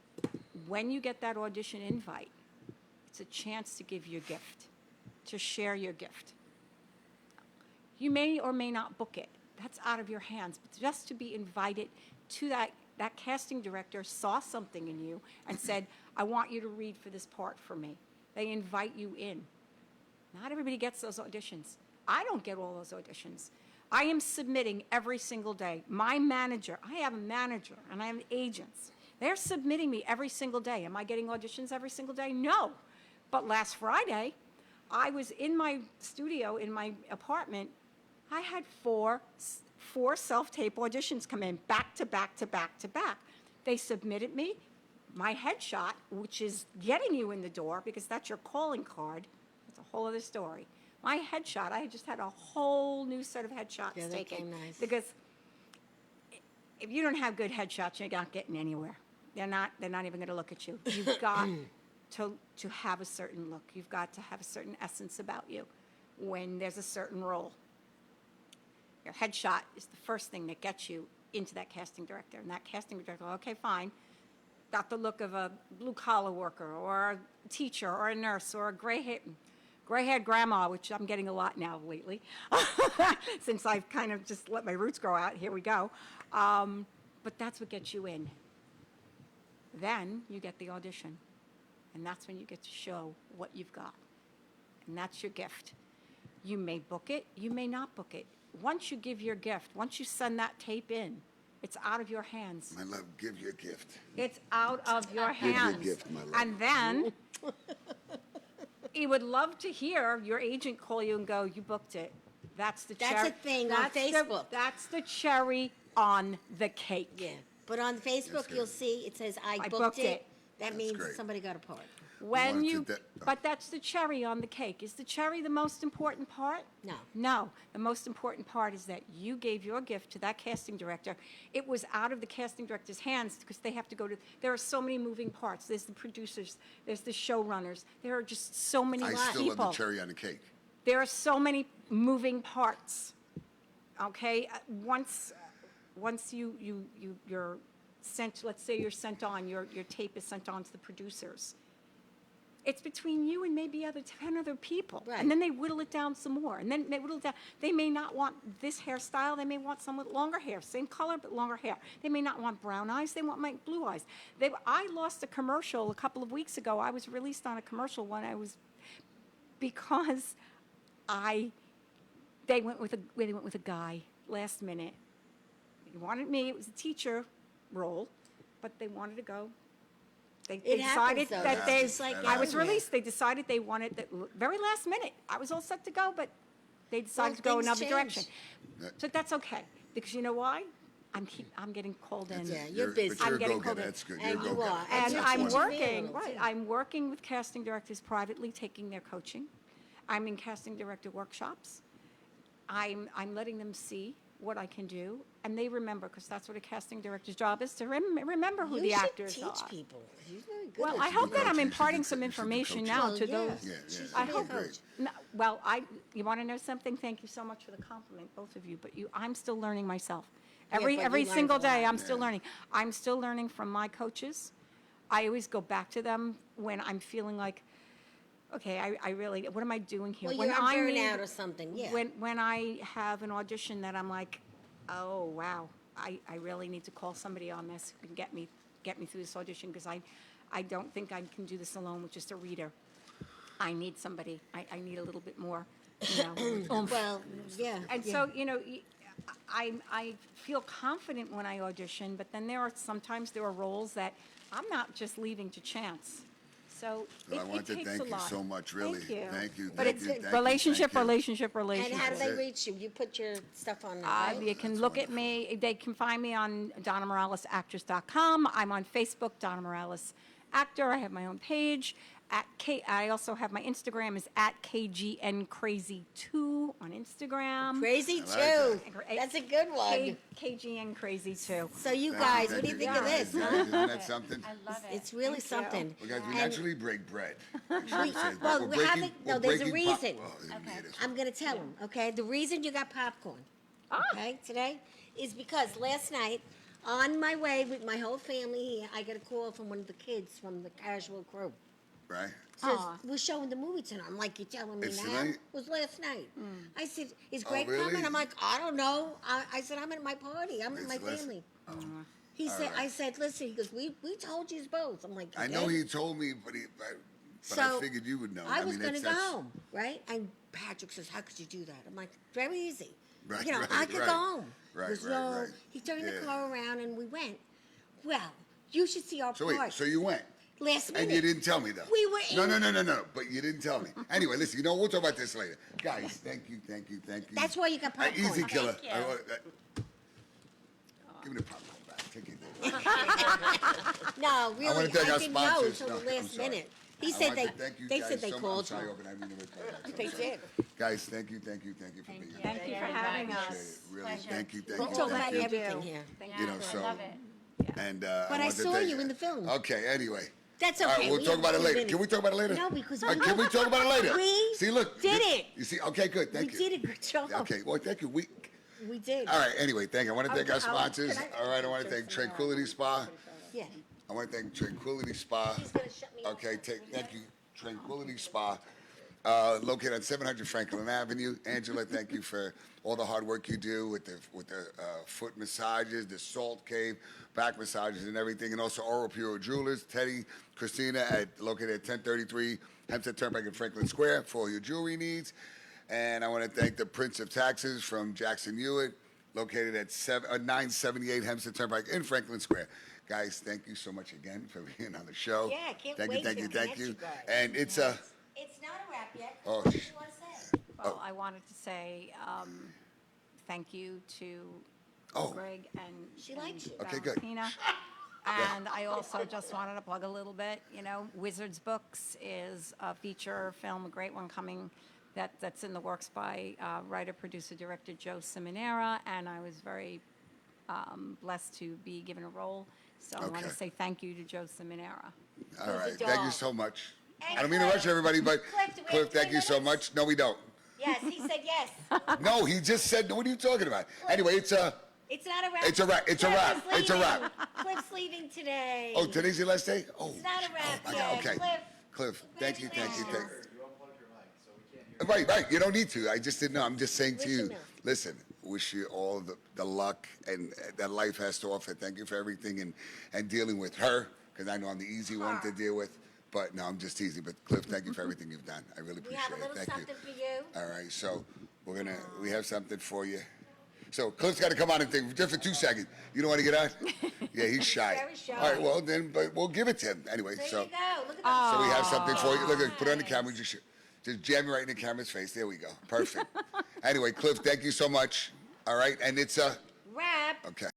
when you get that audition invite, it's a chance to give your gift, to share your gift. You may or may not book it. That's out of your hands. But just to be invited to that casting director saw something in you and said, I want you to read for this part for me. They invite you in. Not everybody gets those auditions. I don't get all those auditions. I am submitting every single day. My manager, I have a manager and I have agents. They're submitting me every single day. Am I getting auditions every single day? No. But last Friday, I was in my studio, in my apartment. I had four self-tape auditions come in back to back to back to back. They submitted me my headshot, which is getting you in the door because that's your calling card. That's a whole other story. My headshot, I just had a whole new set of headshots Yeah, that taken. came nice. Because if you don't have good headshots, you're not getting anywhere. They're not even going to look at you. You've got to have a certain look. You've got to have a certain essence about you when there's a certain role. Your headshot is the first thing that gets you into that casting director. And that casting director, okay, fine, got the look of a blue-collar worker or a teacher or a nurse or a gray-haired grandma, which I'm getting a lot now lately, since I've kind of just let my roots grow out. Here we go. But that's what gets you in. Then you get the audition. And that's when you get to show what you've got. And that's your gift. You may book it, you may not book it. Once you give your gift, once you send that tape in, it's out of your hands. My love, give your gift. It's out of your Give your hands. gift, my love. And then you would love to hear your agent call you and go, you booked it. That's the cherry. That's a thing on Facebook. That's the cherry on the cake. Yeah. But on Facebook, good. you'll see it says, I I booked booked it. it. That That's means great. somebody got a part. When you, Wanted but that's the cherry on the cake. Is the cherry the most important part? No. No. The most important part is that you gave your gift to that casting director. It was out of the casting director's hands because they have to go to, there are so many moving parts. There's the producers, there's the showrunners. There are just so many I people. still love the cherry on the cake. There are so many moving parts. Okay? Once you're sent, let's say you're sent on, your tape is sent on to the producers. It's between you and maybe 10 other people. Right. And then they whittle it down some more. And then they whittle it down. They may not want this hairstyle. They may want some with longer hair. Same color, but longer hair. They may not want brown eyes. They want my blue eyes. I lost a commercial a couple of weeks ago. I was released on a commercial because they went with a guy last minute. He wanted me. It was a teacher role, but they wanted to go. They It happens, decided though. that they, It's like I was everywhere. released. They decided they wanted the very last minute. I was all set to go, but they decided Well, to go things another change. direction. Yeah. So that's okay because you know why? I'm getting called in. Yeah, you're But busy. you're I'm a getting go-getter. called in. That's good. And You're a you go-getter. are. And That's I'm wonderful. working, Available, right, too. I'm working with casting directors privately, taking their coaching. I'm in casting director workshops. I'm letting them see what I can do, and they remember, because that's what a casting director's job is, to remember who You the should actors teach are. people. You're very good Well, at I it. hope that I'm coaching. imparting She some did information coaching. now Well, to yeah. those. Yeah, yeah. I That's hope. great. No, well, you want to know something? Thank you so much for the compliment, both of you. But I'm still learning myself. but Every you learned single a day, lot. I'm still learning. I'm still learning from my coaches. I always go back to them when I'm feeling like okay, I really, what am I doing here? Well, When you're on I burnout need- or something, yeah. When I have an audition that I'm like, oh, wow, I really need to call somebody on this who can get me through this audition, because I don't think I can do this alone with just a reader. I need somebody, I need a little bit more, oomph. Well, yeah. And yeah. so, I feel confident when I audition, but then sometimes there are roles that I'm not just leaving to chance. So Well, I it want to takes a thank you lot. so much, really. Thank you. Thank you, But thank it's you, a thank you, relationship, thank you. relationship, And relationship. how do they That's it. reach you? You put your stuff on there, right? You can That's look at me, they can find me on DonnaMoralesActress.com. I'm on Facebook, Donna Morales Actor. I have my own page. I also have my Instagram is at KGNCrazy2 on Instagram. Crazy like too. that. That's a good one. KGNCrazy2. So you Thank guys, you, what do you thank think of this? Guys, Huh? isn't that something? I love it. It's really something. Well, guys, we And- naturally break bread. Actually, it says, but well, we're we breaking- haven't- no, we're there's a breaking pop- reason. Oh, let me hear this. I'm going to tell them, okay? The reason you got popcorn, okay, today, is because last night, on my way with my whole family here, I got a call from one of the kids from the casual crew. Right? Says, Aw. we're showing the movie tonight. I'm like, you're telling me It's now? tonight? It was last night. I said, is Oh, Greg really? coming? I'm like, I don't know. I said, I'm at my party. I'm with my It's last- family. Oh. He said, right. I said, listen, he goes, we told you both. I'm like, I "You know did?" he told me, but I So, figured you would know. I was mean, going to it's- go that's- home, right? And Patrick says, how could you do that? I'm like, very easy. Right, You know, right, I could right. go home. Right, He goes, right, no. right. He turned Yeah. the car around and we went. Well, you should see our So party. wait, so you went? Last minute. And you didn't tell me though. We were No, in- no. But you didn't tell me. Anyway, listen. We'll talk about this later, guys. Thank you. That's why you got popcorn. Easy killer. Thank you. Give me the popcorn back. Take it. No, really, wanna thank I our didn't know sponsors. until No, the I'm last sorry. minute. He I said want they, to thank you they guys said they so much. called I'm sorry, you. Open. I didn't mean to call back. They did. Guys, thank you for being here. Thank you Very for having much. us. Appreciate it. Really, Pleasure. thank you. We'll talk about thank you. everything here. Thank You know, I so love it. and But I want to saw thank- you in the film. Okay. Anyway. That's All okay. right, we'll We talk have about it 2 later. minutes. Can we talk about it later? No, because All right, can we talk about it later? We see, look, did it. You see, okay, good, thank We you. did a good job. Okay, well, thank you. We did. All right. Anyway, thank you. I want to thank our Can I- sponsors. All right, I want to thank Tranquility Spa. Yeah. I want to thank Tranquility Spa. He's gonna shut me off. Okay, thank you, Tranquility Spa, located on 700 Franklin Avenue. Angela, thank you for all the hard work you do with the foot massages, the salt cave, back massages, and everything, and also Oral Pure Jewelers. Teddy, Christina, located at 1033 Hempstead Turnpike in Franklin Square for all your jewelry needs. And I want to thank the Prince of Taxes from Jackson Hewitt, located at 978 Hempstead Turnpike in Franklin Square. Guys, thank you so much again for being on the show. Yeah, I can't thank wait you, thank to you, thank connect you. you guys. And it's It's not a wrap yet. Oh, What do you want to say? Well, I wanted to say thank you to Oh. Greg and She likes you. Okay, good. Valentina. And I also just wanted to plug a little bit, Wizards Books is a feature film, a great one coming that's in the works by writer, producer, director Joe Simonera, and I was very blessed to be given a role. So I want Okay. to say thank you to Joe Simonera. all right. a Thank you dog. so much. And I don't mean to Cliff. rush everybody, but Cliff, do we have Cliff, thank 3 you so minutes? much. No, we don't. Yes, he said yes. No, he just said. What are you talking about? Anyway, it's It's not a wrap. It's a wrap. It's a Cliff wrap. is It's a wrap. leaving. Cliff's leaving today. Oh, today's your last day. Oh, It's not a wrap oh my yet. God. Okay, Cliff, thank you. congratulations. Right. You don't need to. I just didn't know. I'm just saying to Wish you. him well. Listen, wish you all the luck and that life has to offer. Thank you for everything and dealing with her, because I know I'm the easy one to deal with. But no, I'm just teasing. But Cliff, thank you for everything you've done. I really We appreciate have a it. little Thank something you. for you. All right, so we have something for you. So Cliff's got to come on and think just for 2 seconds. You don't want to get on? Yeah, he's shy. Very shy. All right, well then, but we'll give it to him anyway. There So you go. Look at that. so we have something for you. Look, put it on the camera. Just jam it right in the camera's face. There we go. Perfect. Anyway, Cliff, thank you so much. All right, and it's Wrap. okay.